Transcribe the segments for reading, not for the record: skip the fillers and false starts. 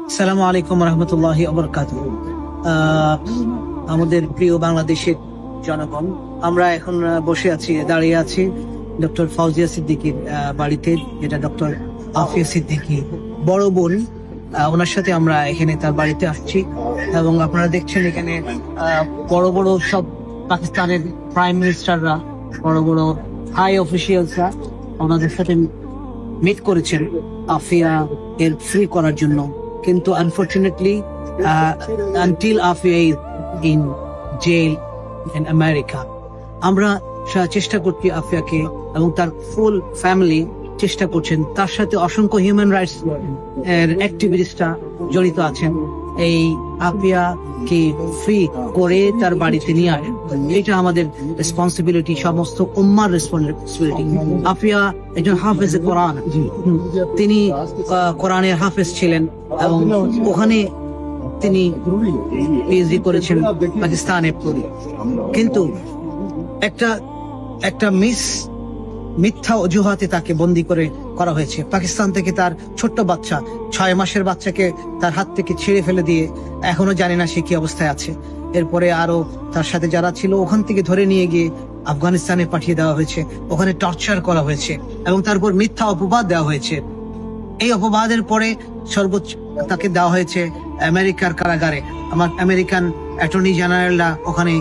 আসসালামু আলাইকুম রহমতুল্লাহি ওয়াবারাকাতুহু। আমাদের প্রিয় বাংলাদেশের জনগণ, আমরা এখন দাঁড়িয়ে আছি ডক্টর ফাউজিয়া সিদ্দিকীর বাড়িতে, যেটা ডক্টর আফিয়া সিদ্দিকী বড় বোন। ওনার সাথে আমরা এখানে তার বাড়িতে আসছি এবং আপনারা দেখছেন এখানে বড় বড় সব পাকিস্তানের প্রাইম মিনিস্টাররা, বড় বড় হাই অফিসিয়ালসরা ওনাদের সাথে মিট করেছেন আফিয়া এর ফ্রি করার জন্য। কিন্তু unfortunately until Aafia in jail in America, আমরা চেষ্টা করছি আফিয়াকে এবং তার ফুল ফ্যামিলি চেষ্টা করছেন, তার সাথে অসংখ্য হিউম্যান রাইটস এর অ্যাক্টিভিস্টরা জড়িত আছেন এই আফিয়াকে ফ্রি করে তার বাড়িতে নিয়ে আসেন। এটা আমাদের রেসপন্সিবিলিটি, সমস্ত উম্মার রেসপন্সিবিলিটি। আফিয়া একজন হাফেজে কোরআন, তিনি কোরআনের হাফেজ ছিলেন এবং ওখানে তিনি পিএইচডি করেছেন পাকিস্তানে। কিন্তু একটা মিথ্যা অজুহাতে তাকে বন্দী করা হয়েছে। পাকিস্তান থেকে তার ছোট্ট বাচ্চা, 6 মাসের বাচ্চাকে তার হাত থেকে ছিঁড়ে ফেলে দিয়ে এখনো জানি না সে কি অবস্থায় আছে। এরপরে আরো তার সাথে যারা ছিল ওখান থেকে ধরে নিয়ে গিয়ে আফগানিস্তানে পাঠিয়ে দেওয়া হয়েছে, ওখানে টর্চার করা হয়েছে এবং তার উপর মিথ্যা অপবাদ দেওয়া হয়েছে। এই অপবাদের পরে সর্বোচ্চ তাকে দেওয়া হয়েছে আমেরিকার কারাগারে। আমার আমেরিকান অ্যাটর্নি জেনারেলরা ওখানে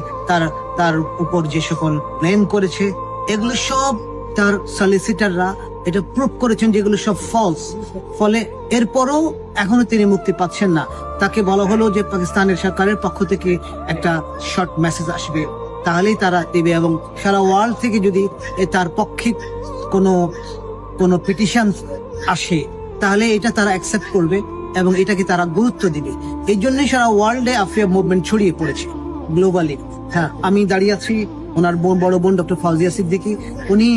তার উপর যে সকল ক্লেম করেছে, এগুলো সব তার সলিসিটাররা এটা প্রুভ করেছেন যে এগুলো সব ফলস। ফলে এরপরও এখনো তিনি মুক্তি পাচ্ছেন না। তাকে বলা হলো যে পাকিস্তানের সরকারের পক্ষ থেকে একটা শর্ট মেসেজ আসবে, তাহলেই তারা দেবে, এবং সারা ওয়ার্ল্ড থেকে যদি তার পক্ষে কোনো পিটিশন আসে তাহলে এটা তারা অ্যাকসেপ্ট করবে এবং এটাকে তারা গুরুত্ব দিবে। এই জন্যই সারা ওয়ার্ল্ডে আফিয়া মুভমেন্ট ছড়িয়ে পড়েছে গ্লোবালি। হ্যাঁ, আমি দাঁড়িয়ে আছি ওনার বড় বোন ডক্টর ফাউজিয়া সিদ্দিকী। উনি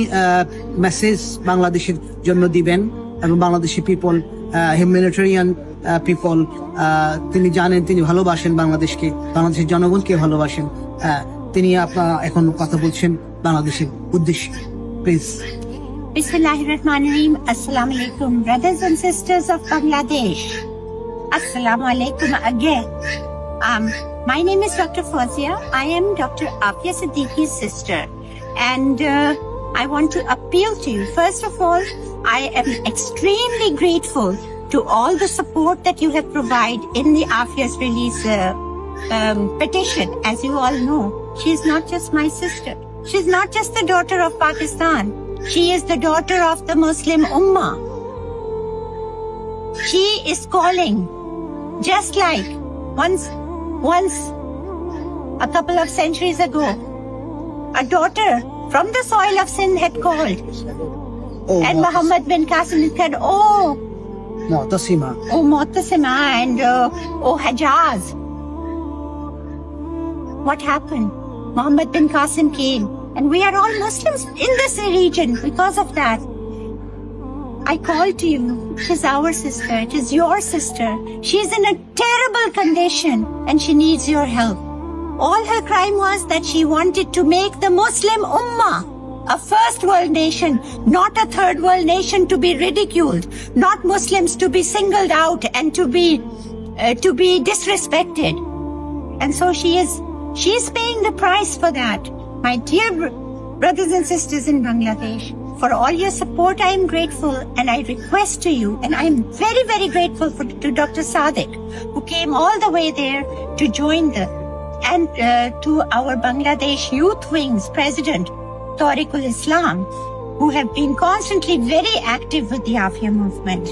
মেসেজ বাংলাদেশের জন্য দিবেন এবং বাংলাদেশি পিপল, হিউম্যানিটেরিয়ান পিপল, তিনি জানেন, তিনি ভালোবাসেন বাংলাদেশকে, বাংলাদেশের জনগণকে ভালোবাসেন। তিনি এখন কথা বলছেন বাংলাদেশের উদ্দেশ্যে। Please. Bismillahirrahmanirrahim. Assalamu alaikum, brothers and sisters of Bangladesh. Assalamu alaikum again. My name is Dr. Fauzia. I am Dr. Afia Siddiqui's sister, and I want to appeal to you. First of all, I am extremely grateful to all the support that you have provided in the Afia's release petition. As you all know, she is not just my sister. She is not just the daughter of Pakistan. She is the daughter of the Muslim Ummah. She is calling, just like once a couple of centuries ago, a daughter from the soil of Sindh had called. And Muhammad bin Qasim said, "Oh, Mu'tasima. Oh, Mu'tasima, and oh, Hajaz." What happened? Muhammad bin Qasim came. And we are all Muslims in this region because of that. I call to you. She's our sister. It is your sister. She's in a terrible condition and she needs your help. All her crime was that she wanted to make the Muslim Ummah a first world nation, not a third world nation to be ridiculed, not Muslims to be singled out and to be disrespected. And so she is paying the price for that. My dear brothers and sisters in Bangladesh, for all your support, I am grateful, and I request to you, and I am very, very grateful to Dr. Sadiq, who came all the way there to join and to our Bangladesh Youth Wing's president, Tariqul Islam, who have been constantly very active with the Afia movement.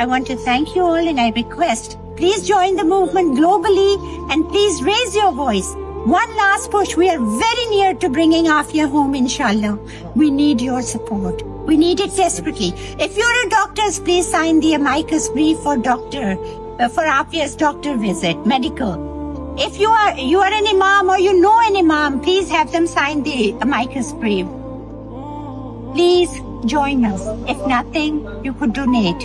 I want to thank you all, and I request, please join the movement globally, and please raise your voice. One last push. We are very near to bringing Afia home, inshallah. We need your support. We need it desperately. If you're a doctor, please sign the amicus brief for Afia's doctor visit, medical. If you are an imam or you know an imam, please have them sign the amicus brief. Please join us. If nothing, you could donate.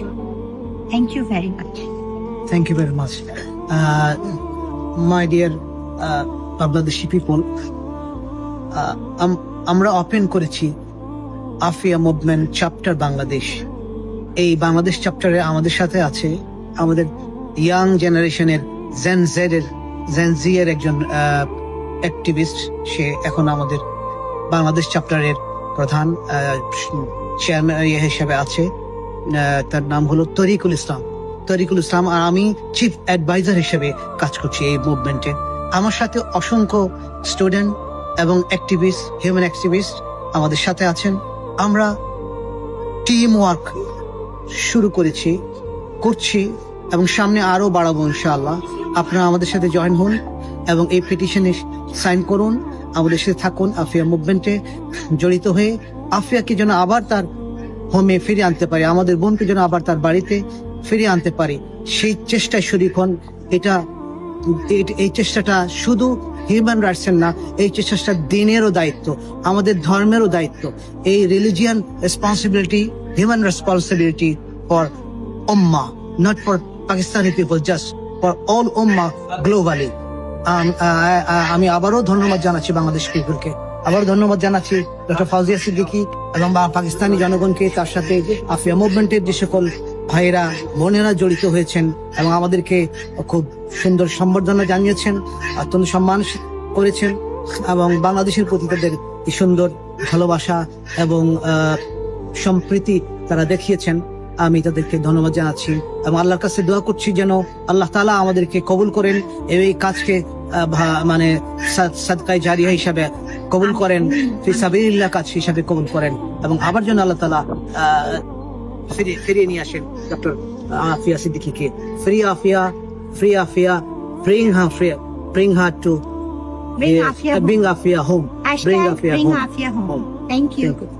Thank you very much. Thank you very much. My dear Bangladeshi people, আমরা open করেছি Afia movement chapter Bangladesh. এই বাংলাদেশ চ্যাপ্টারে আমাদের সাথে আছে আমাদের young জেনারেশনের gen জি এর একজন অ্যাক্টিভিস্ট। সে এখন আমাদের বাংলাদেশ চ্যাপ্টারের প্রধান চেয়ারম্যান হিসেবে আছে। তার নাম হলো তরিকুল ইসলাম, আর আমি চিফ অ্যাডভাইজার হিসেবে কাজ করছি এই মুভমেন্টে। আমার সাথে অসংখ্য স্টুডেন্ট এবং অ্যাক্টিভিস্ট, হিউম্যান অ্যাক্টিভিস্ট আমাদের সাথে আছেন। আমরা টিম ওয়ার্ক শুরু করছি এবং সামনে আরো বাড়াবো ইনশাআল্লাহ। আপনারা আমাদের সাথে জয়েন হন এবং এই পিটিশনে সাইন করুন, আমাদের সাথে থাকুন, আফিয়া মুভমেন্টে জড়িত হয়ে আফিয়াকে যেন আবার তার হোমে ফিরে আনতে পারি, আমাদের বোনকে যেন আবার তার বাড়িতে ফিরিয়ে আনতে পারি, সেই চেষ্টায় শরীক হন। এই চেষ্টাটা শুধু হিউম্যান রাইটস এর না, এই চেষ্টাটা দিনেরও দায়িত্ব, আমাদের ধর্মেরও দায়িত্ব। এই religion responsibility, human responsibility for উম্মাহ, not for Pakistani people, just for all উম্মাহ গ্লোবালি। আমি আবারও ধন্যবাদ জানাচ্ছি বাংলাদেশ পিপলকে, আবার ধন্যবাদ জানাচ্ছি ডক্টর ফাউজিয়া সিদ্দিকী এবং পাকিস্তানি জনগণকে, তার সাথে আফিয়া মুভমেন্টের যে সকল ভাইয়েরা বোনেরা জড়িত হয়েছেন এবং আমাদেরকে খুব সুন্দর সম্বর্ধনা জানিয়েছেন, অত্যন্ত সম্মান করেছেন এবং বাংলাদেশের প্রতি তাদের এই সুন্দর ভালোবাসা এবং সম্প্রীতি তারা দেখিয়েছেন। আমি তাদেরকে ধন্যবাদ জানাচ্ছি এবং আল্লাহর কাছে দোয়া করছি যেন আল্লাহ তাআলা আমাদেরকে কবুল করেন, এই কাজকে মানে সাদকায়ে জারিয়া হিসাবে কবুল করেন, ফি সাবিলিল্লাহ কাজ হিসাবে কবুল করেন এবং আবার যেন আল্লাহ তাআলা ফিরিয়ে নিয়ে আসেন ডক্টর আফিয়া সিদ্দিকীকে। Free Aafia, bring her to Bring Afia home. bring Afia home. Hashtag bring Afia home. Thank you.